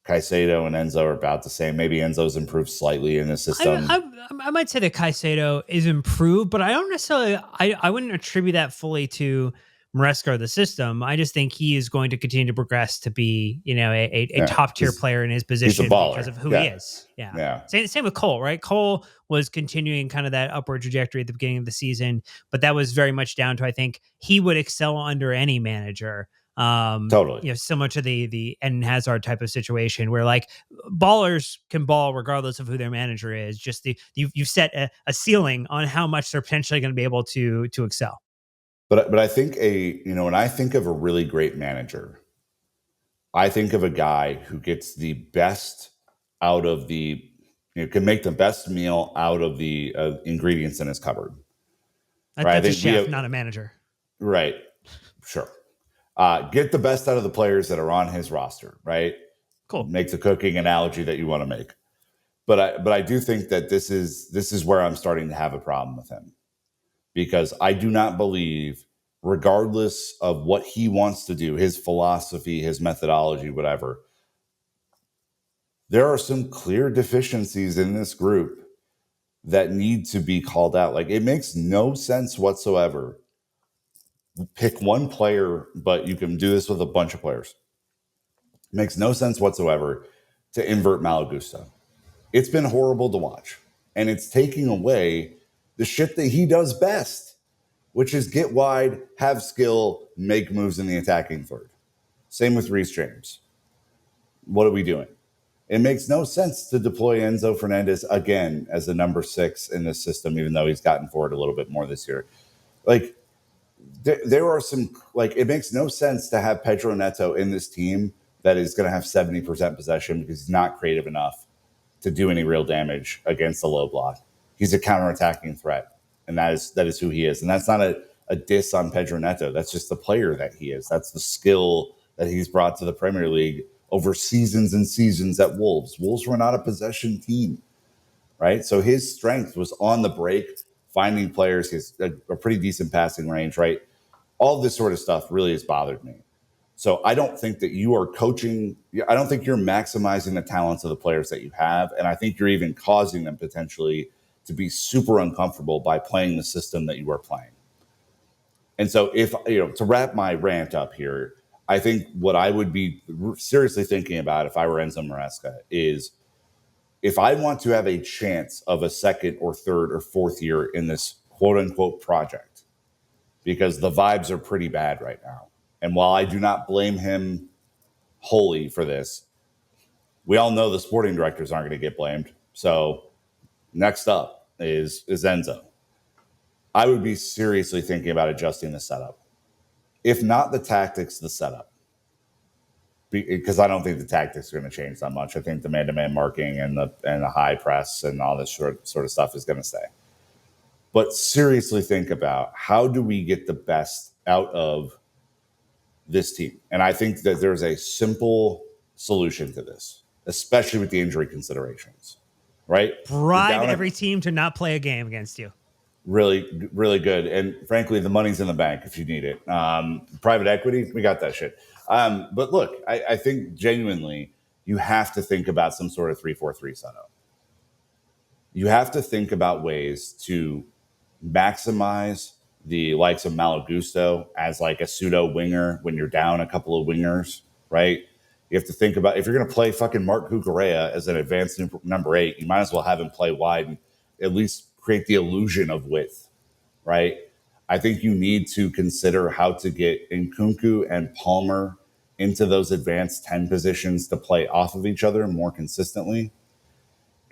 Speaker 2: Caicedo and Enzo are about the same. Maybe Enzo's improved slightly in the system.
Speaker 1: I might say that Caicedo is improved, but I don't necessarily, I wouldn't attribute that fully to Maresca or the system. I just think he is going to continue to progress to be, a top tier player in his position because of who he is. Yeah. Same with Cole, right? Cole was continuing kind of that upward trajectory at the beginning of the season, but that was very much down to, I think he would excel under any manager.
Speaker 2: Totally.
Speaker 1: Similar to the Eden Hazard type of situation where like ballers can ball regardless of who their manager is. Just you've set a ceiling on how much they're potentially going to be able to excel.
Speaker 2: But I think when I think of a really great manager, I think of a guy who gets the best out of can make the best meal out of the ingredients in his cupboard.
Speaker 1: That's a chef, not a manager.
Speaker 2: Right. Sure. Get the best out of the players that are on his roster, right?
Speaker 1: Cool.
Speaker 2: Make the cooking analogy that you want to make. But I do think that this is where I'm starting to have a problem with him. Because I do not believe, regardless of what he wants to do, his philosophy, his methodology, whatever, there are some clear deficiencies in this group that need to be called out. Like, it makes no sense whatsoever. Pick one player, but you can do this with a bunch of players. It makes no sense whatsoever to invert Malagusto. It's been horrible to watch. And it's taking away the shit that he does best, which is get wide, have skill, make moves in the attacking third. Same with Reece James. What are we doing? It makes no sense to deploy Enzo Fernandez again as a number 6 in this system, even though he's gotten forward a little bit more this year. Like, there are some, like, it makes no sense to have Pedro Neto in this team that is going to have 70% possession because he's not creative enough to do any real damage against the low block. He's a counterattacking threat, and that is who he is. And that's not a diss on Pedro Neto. That's just the player that he is. That's the skill that he's brought to the Premier League over seasons and seasons at Wolves. Wolves were not a possession team, right? So his strength was on the break, finding players, his a pretty decent passing range, right? All this sort of stuff really has bothered me. So I don't think that you are coaching. I don't think you're maximizing the talents of the players that you have. And I think you're even causing them potentially to be super uncomfortable by playing the system that you are playing. And so to wrap my rant up here, I think what I would be seriously thinking about if I were Enzo Maresca is, if I want to have a chance of a second or third or fourth year in this quote unquote project, because the vibes are pretty bad right now. And while I do not blame him wholly for this, we all know the sporting directors aren't going to get blamed. So next up is Enzo. I would be seriously thinking about adjusting the setup. If not the tactics, the setup. Because I don't think the tactics are going to change that much. I think the man-to-man marking and the high press and all this sort of stuff is going to stay. But seriously think about, how do we get the best out of this team? And I think that there's a simple solution to this, especially with the injury considerations, right?
Speaker 1: Bribe every team to not play a game against you.
Speaker 2: Really, really good. And frankly, the money's in the bank if you need it. Private equity, we got that shit. But look, I think genuinely you have to think about some sort of 3-4-3 setup. You have to think about ways to maximize the likes of Malagusto as like a pseudo winger when you're down a couple of wingers, right? You have to think about, if you're going to play fucking Marc Cucurella as an advanced number 8, you might as well have him play wide and at least create the illusion of width, right? I think you need to consider how to get Nkunku and Palmer into those advanced 10 positions to play off of each other more consistently.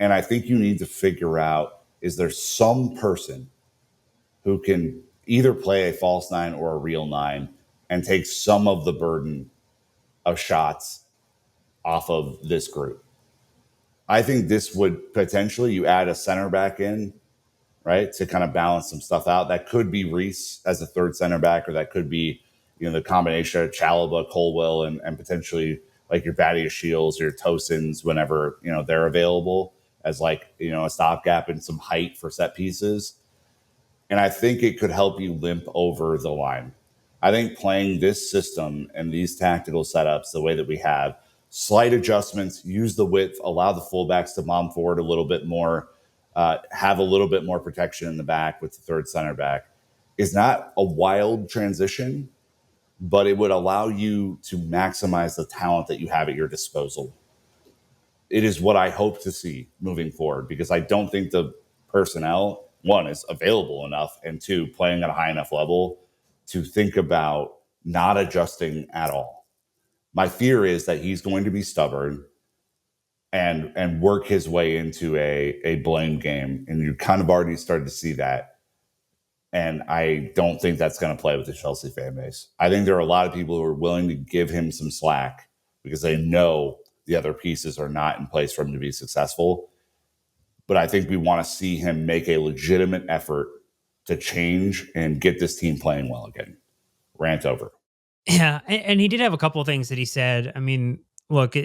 Speaker 2: And I think you need to figure out, is there some person who can either play a false nine or a real nine and take some of the burden of shots off of this group? I think this would potentially, you add a center back in, right, to kind of balance some stuff out. That could be Reese as a third center back, or that could be, the combination of Chalobah, Colwell, and potentially like your Vadia Shields, your Tosins, whenever, they're available as like, a stopgap and some height for set pieces. And I think it could help you limp over the line. I think playing this system and these tactical setups the way that we have, slight adjustments, use the width, allow the fullbacks to bomb forward a little bit more, have a little bit more protection in the back with the third center back, is not a wild transition, but it would allow you to maximize the talent that you have at your disposal. It is what I hope to see moving forward, because I don't think the personnel, one, is available enough, and two, playing at a high enough level to think about not adjusting at all. My fear is that he's going to be stubborn and work his way into a blame game. And you kind of already started to see that. And I don't think that's going to play with the Chelsea fan base. I think there are a lot of people who are willing to give him some slack because they know the other pieces are not in place for him to be successful. But I think we want to see him make a legitimate effort to change and get this team playing well again. Rant over.
Speaker 1: Yeah, and he did have a couple of things that he said. I mean, look,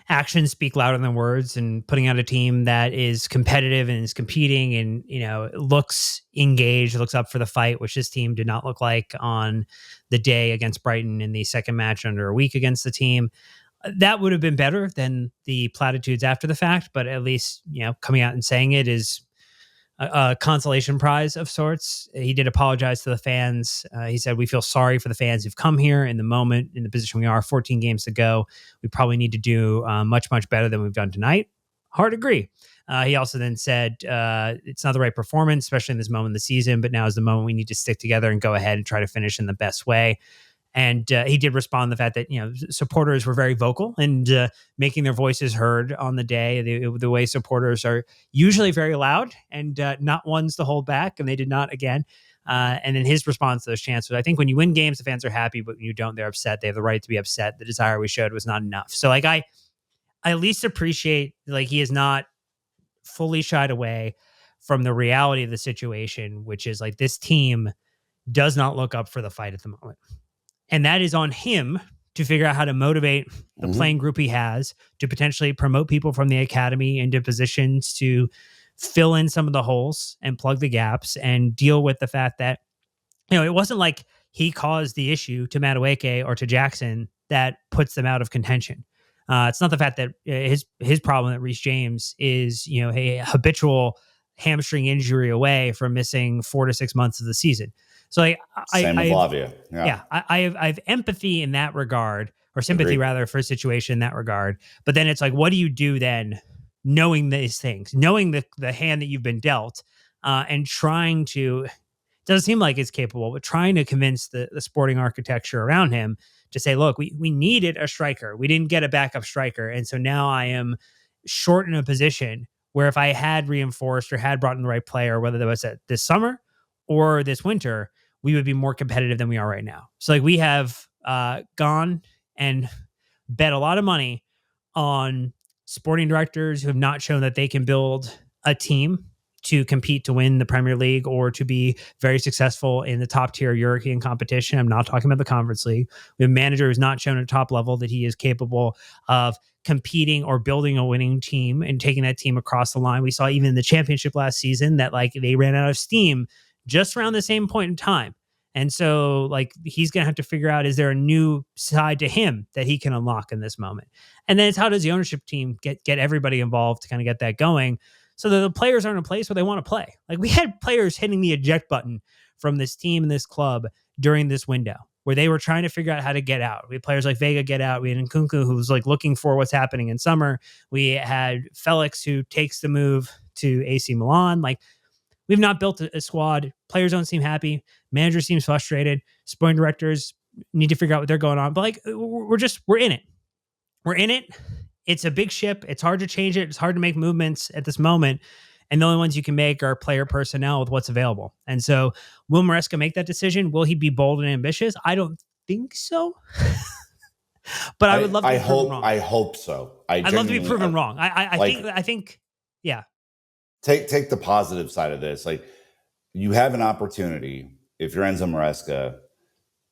Speaker 1: actions speak louder than words, and putting out a team that is competitive and is competing and, looks engaged, looks up for the fight, which this team did not look like on the day against Brighton in the second match under a week against the team. That would have been better than the platitudes after the fact, but at least, coming out and saying it is a consolation prize of sorts. He did apologize to the fans. He said, "We feel sorry for the fans who've come here in the moment, in the position we are, 14 games to go. We probably need to do much, much better than we've done tonight." Hard agree. He also then said, it's not the right performance, especially in this moment of the season, but now is the moment we need to stick together and go ahead and try to finish in the best way. And he did respond to the fact that, supporters were very vocal and making their voices heard on the day. The way supporters are usually very loud and not ones to hold back. And they did not again. And then his response to those chants was, I think when you win games, the fans are happy, but when you don't, they're upset. They have the right to be upset. The desire we showed was not enough. So I at least appreciate, he is not fully shied away from the reality of the situation, which is this team does not look up for the fight at the moment. And that is on him to figure out how to motivate the playing group he has, to potentially promote people from the academy into positions to fill in some of the holes and plug the gaps and deal with the fact that, it wasn't like he caused the issue to Madueke or to Jackson that puts them out of contention. It's not the fact that his problem that Reece James is, a habitual hamstring injury away from missing 4 to 6 months of the season. So
Speaker 2: same with Lavia.
Speaker 1: Yeah, I have empathy in that regard, or sympathy rather, for a situation in that regard. But then it's what do you do then, knowing these things, knowing the hand that you've been dealt, and trying to, it doesn't seem like it's capable, but trying to convince the sporting architecture around him to say, look, we needed a striker. We didn't get a backup striker. And so now I am short in a position where if I had reinforced or had brought in the right player, whether that was this summer or this winter, we would be more competitive than we are right now. So we have gone and bet a lot of money on sporting directors who have not shown that they can build a team to compete to win the Premier League or to be very successful in the top tier European competition. I'm not talking about the Conference League. We have a manager who's not shown at top level that he is capable of competing or building a winning team and taking that team across the line. We saw even in the championship last season that they ran out of steam just around the same point in time. And so he's going to have to figure out, is there a new side to him that he can unlock in this moment? And then it's how does the ownership team get everybody involved to kind of get that going so that the players are in a place where they want to play. We had players hitting the eject button from this team and this club during this window where they were trying to figure out how to get out. We had players like Vega get out. We had Nkunku who was looking for what's happening in summer. We had Felix who takes the move to AC Milan. Like, we've not built a squad. Players don't seem happy. Manager seems frustrated. Sporting directors need to figure out what they're going on. But like, we're in it. We're in it. It's a big ship. It's hard to change it. It's hard to make movements at this moment. And the only ones you can make are player personnel with what's available. And so, will Maresca make that decision? Will he be bold and ambitious? I don't think so. But I would love to be proven wrong.
Speaker 2: I hope so.
Speaker 1: I'd love to be proven wrong. I think, yeah.
Speaker 2: Take the positive side of this. Like, you have an opportunity, if you're Enzo Maresca,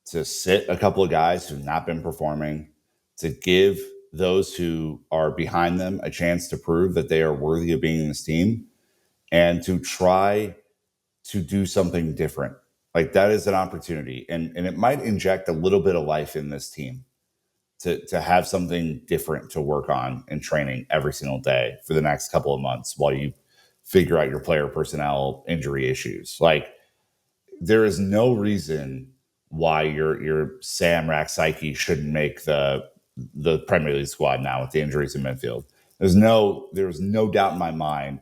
Speaker 2: to sit a couple of guys who've not been performing, to give those who are behind them a chance to prove that they are worthy of being in this team, and to try to do something different. Like, that is an opportunity. And it might inject a little bit of life in this team to have something different to work on in training every single day for the next couple of months while you figure out your player personnel injury issues. Like, there is no reason why your Sam Raksicki shouldn't make the Premier League squad now with the injuries in midfield. There's no doubt in my mind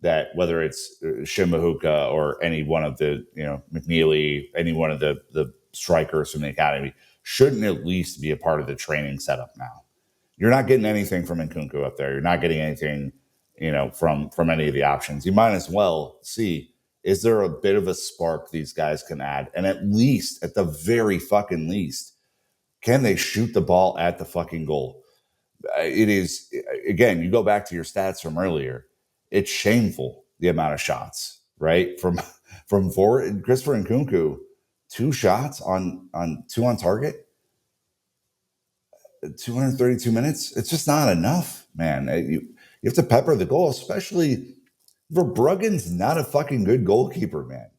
Speaker 2: that whether it's Shimahuka or any one of the, McNeely, any one of the strikers from the academy shouldn't at least be a part of the training setup now. You're not getting anything from Nkunku up there. You're not getting anything, from any of the options. You might as well see, is there a bit of a spark these guys can add? And at the very fucking least, can they shoot the ball at the fucking goal? It is, again, you go back to your stats from earlier. It's shameful, the amount of shots, right? From forward, Christopher Nkunku, 2 shots on 2 on target, 232 minutes. It's just not enough, man. You have to pepper the goal, especially Verbruggen's not a fucking good goalkeeper, man.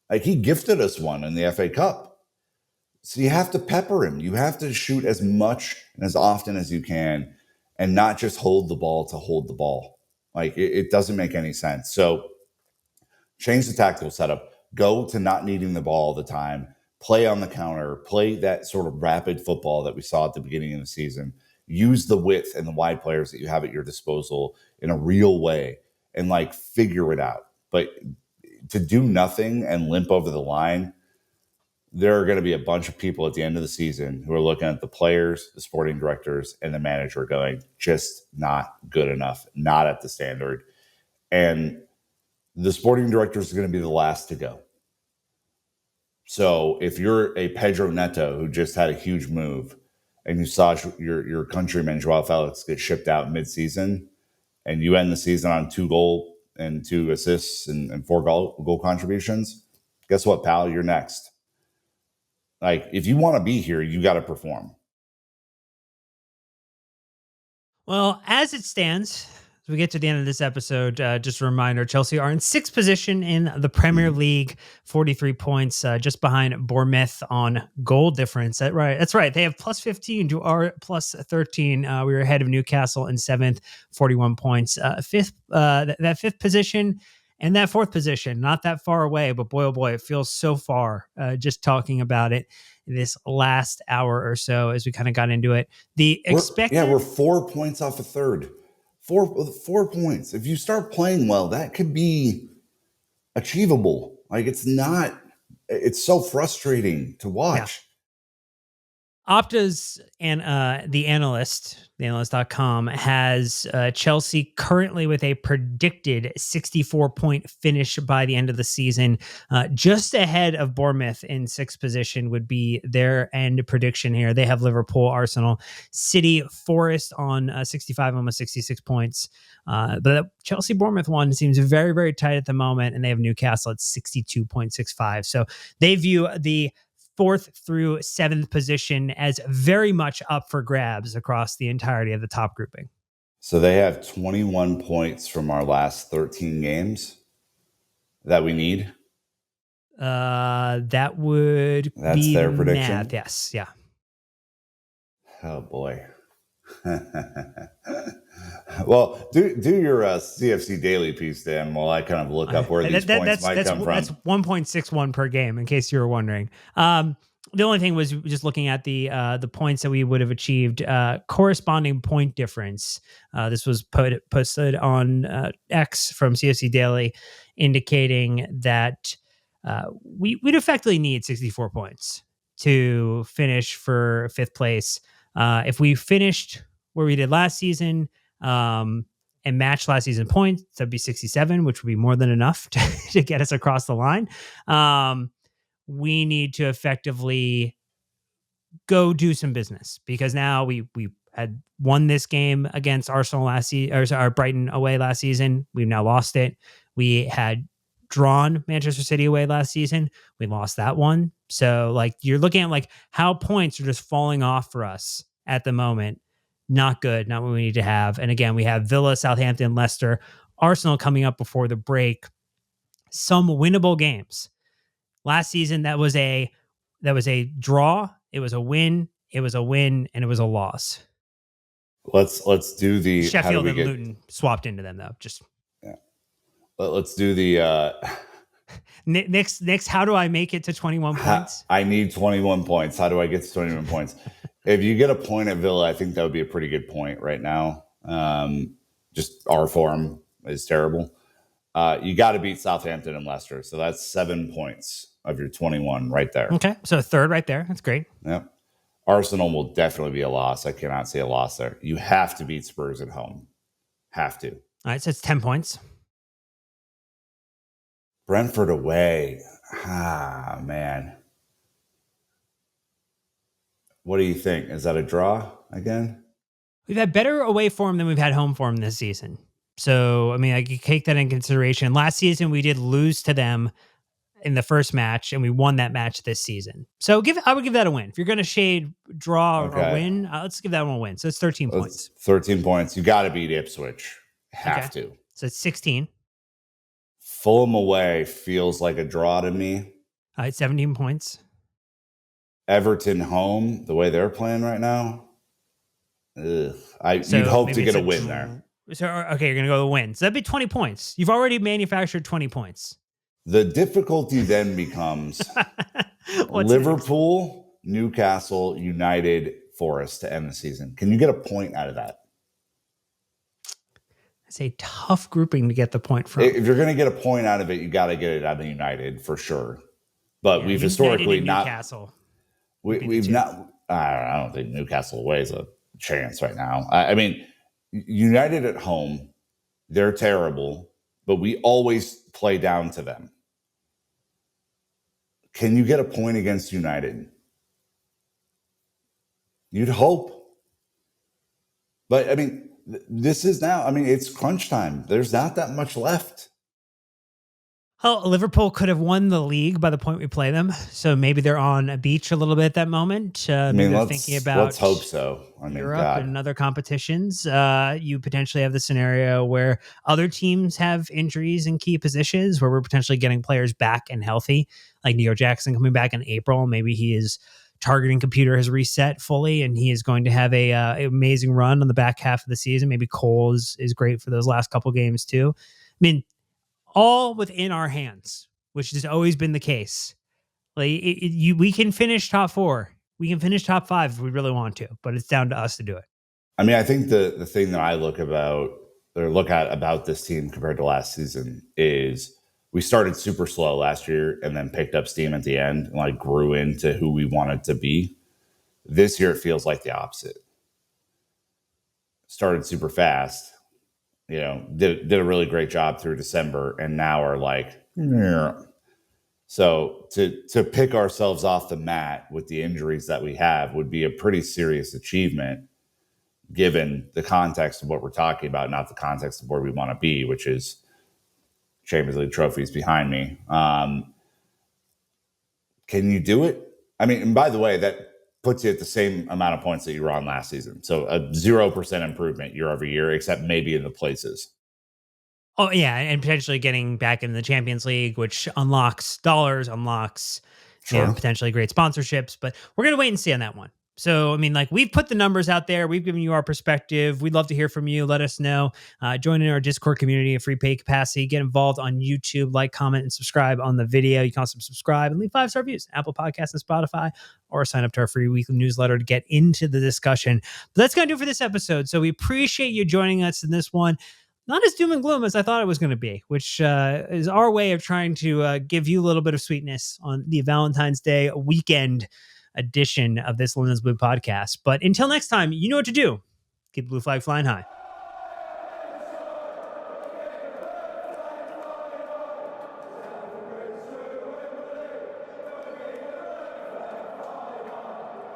Speaker 2: Like, he gifted us one in the FA Cup. So you have to pepper him. You have to shoot as much and as often as you can and not just hold the ball to hold the ball. Like, it doesn't make any sense. So change the tactical setup. Go to not needing the ball all the time. Play on the counter. Play that sort of rapid football that we saw at the beginning of the season. Use the width and the wide players that you have at your disposal in a real way and, like, figure it out. But to do nothing and limp over the line, there are going to be a bunch of people at the end of the season who are looking at the players, the sporting directors, and the manager going, just not good enough, not at the standard. And the sporting directors are going to be the last to go. So if you're a Pedro Neto who just had a huge move and you saw your countryman Joao Felix get shipped out mid-season and you end the season on 2 goals and 2 assists and 4 goal contributions, guess what, pal? You're next. Like, if you want to be here, you got to perform.
Speaker 1: Well, as it stands, as we get to the end of this episode, just a reminder, Chelsea are in 6th position in the Premier League, 43 points, just behind Bournemouth on goal difference. That's right. They have plus 15 to our plus 13. We were ahead of Newcastle in 7th, 41 points. That 5th position and that 4th position, not that far away, but boy, oh boy, it feels so far just talking about it this last hour or so as we kind of got into it.
Speaker 2: We're 4 points off a third. 4 points. If you start playing well, that could be achievable. Like, it's so frustrating to watch.
Speaker 1: Opta's and the analyst.com has Chelsea currently with a predicted 64-point finish by the end of the season. Just ahead of Bournemouth in 6th position would be their end prediction here. They have Liverpool, Arsenal, City, Forest on 65, almost 66 points. But the Chelsea-Bournemouth one seems very, very tight at the moment, and they have Newcastle at 62.65. So they view the 4th through 7th position as very much up for grabs across the entirety of the top grouping.
Speaker 2: So they have 21 points from our last 13 games that we need.
Speaker 1: That's
Speaker 2: be their prediction.
Speaker 1: Math. Yes. Yeah.
Speaker 2: Oh boy. Well, do your CFC Daily piece, Dan, while I kind of look up where these points might come from.
Speaker 1: That's 1.61 per game, in case you were wondering. The only thing was just looking at the points that we would have achieved, corresponding point difference. This was posted on X from CFC Daily, indicating that we'd effectively need 64 points to finish for fifth place. If we finished where we did last season, and matched last season points, that'd be 67, which would be more than enough to get us across the line. We need to effectively go do some business, because now we had won this game against Arsenal last season, or Brighton away last season. We've now lost it. We had drawn Manchester City away last season. We lost that one. So like, you're looking at like how points are just falling off for us at the moment. Not good. Not what we need to have. And again, we have Villa, Southampton, Leicester, Arsenal coming up before the break. Some winnable games. Last season, that was a draw. It was a win. It was a win, and it was a loss.
Speaker 2: Let's do the
Speaker 1: Sheffield and Luton swapped into them though. Just
Speaker 2: yeah. Let's do the
Speaker 1: next. How do I make it to 21 points?
Speaker 2: I need 21 points. How do I get to 21 points? If you get a point at Villa, I think that would be a pretty good point right now. Just our form is terrible. You got to beat Southampton and Leicester. So that's 7 points of your 21 right there.
Speaker 1: Okay. So third right there. That's great.
Speaker 2: Yep. Arsenal will definitely be a loss. I cannot see a loss there. You have to beat Spurs at home. Have to.
Speaker 1: All right. So it's 10 points.
Speaker 2: Brentford away. Ah, man. What do you think? Is that a draw again?
Speaker 1: We've had better away form than we've had home form this season. So, I mean, I could take that in consideration. Last season, we did lose to them in the first match, and we won that match this season. So I would give that a win. If you're going to shade draw or win, let's give that one a win. So it's 13 points.
Speaker 2: 13 points. You got to beat Ipswich. Have to.
Speaker 1: So it's 16.
Speaker 2: Fulham away feels like a draw to me.
Speaker 1: All right, 17 points.
Speaker 2: Everton home, the way they're playing right now, you'd hope to get a win there.
Speaker 1: So, okay, you're going to go to the win. So that'd be 20 points. You've already manufactured 20 points.
Speaker 2: The difficulty then becomes Liverpool, Newcastle, United, Forest to end the season. Can you get a point out of that?
Speaker 1: It's a tough grouping to get the point from.
Speaker 2: If you're going to get a point out of it, you got to get it out of United for sure. But we've historically not.
Speaker 1: Newcastle.
Speaker 2: We've not. I don't think Newcastle away is a chance right now. I mean, United at home, they're terrible, but we always play down to them. Can you get a point against United? You'd hope. But I mean, this is now, I mean, it's crunch time. There's not that much left.
Speaker 1: Oh, Liverpool could have won the league by the point we play them. So maybe they're on a beach a little bit at that moment. Maybe they're thinking about
Speaker 2: let's hope so. I mean,
Speaker 1: Europe and other competitions. You potentially have the scenario where other teams have injuries in key positions, where we're potentially getting players back and healthy, like Neo Jackson coming back in April. Maybe his targeting computer has reset fully, and he is going to have a amazing run on the back half of the season. Maybe Cole is great for those last couple games too. I mean, all within our hands, which has always been the case. Like we can finish top 4. We can finish top 5 if we really want to, but it's down to us to do it.
Speaker 2: I mean, I think the thing that I look at about this team compared to last season is we started super slow last year and then picked up steam at the end and like grew into who we wanted to be. This year, it feels like the opposite. Started super fast. Did a really great job through December, and now are like, yeah. So to pick ourselves off the mat with the injuries that we have would be a pretty serious achievement, given the context of what we're talking about, not the context of where we want to be, which is Champions League trophies behind me. Can you do it? I mean, and by the way, that puts you at the same amount of points that you were on last season. So a 0% improvement year over year, except maybe in the places.
Speaker 1: Oh, yeah. And potentially getting back in the Champions League, which unlocks dollars, unlocks potentially great sponsorships. But we're going to wait and see on that one. So, I mean, like, we've put the numbers out there. We've given you our perspective. We'd love to hear from you. Let us know. Join in our Discord community at Free Pay Capacity. Get involved on YouTube. Like, comment, and subscribe on the video. You can also subscribe and leave 5-star reviews, Apple Podcasts and Spotify, or sign up to our free weekly newsletter to get into the discussion. But that's going to do it for this episode. So we appreciate you joining us in this one. Not as doom and gloom as I thought it was going to be, which is our way of trying to give you a little bit of sweetness on the Valentine's Day weekend edition of this London's Blue podcast. But until next time, you know what to do. Keep the blue flag flying high.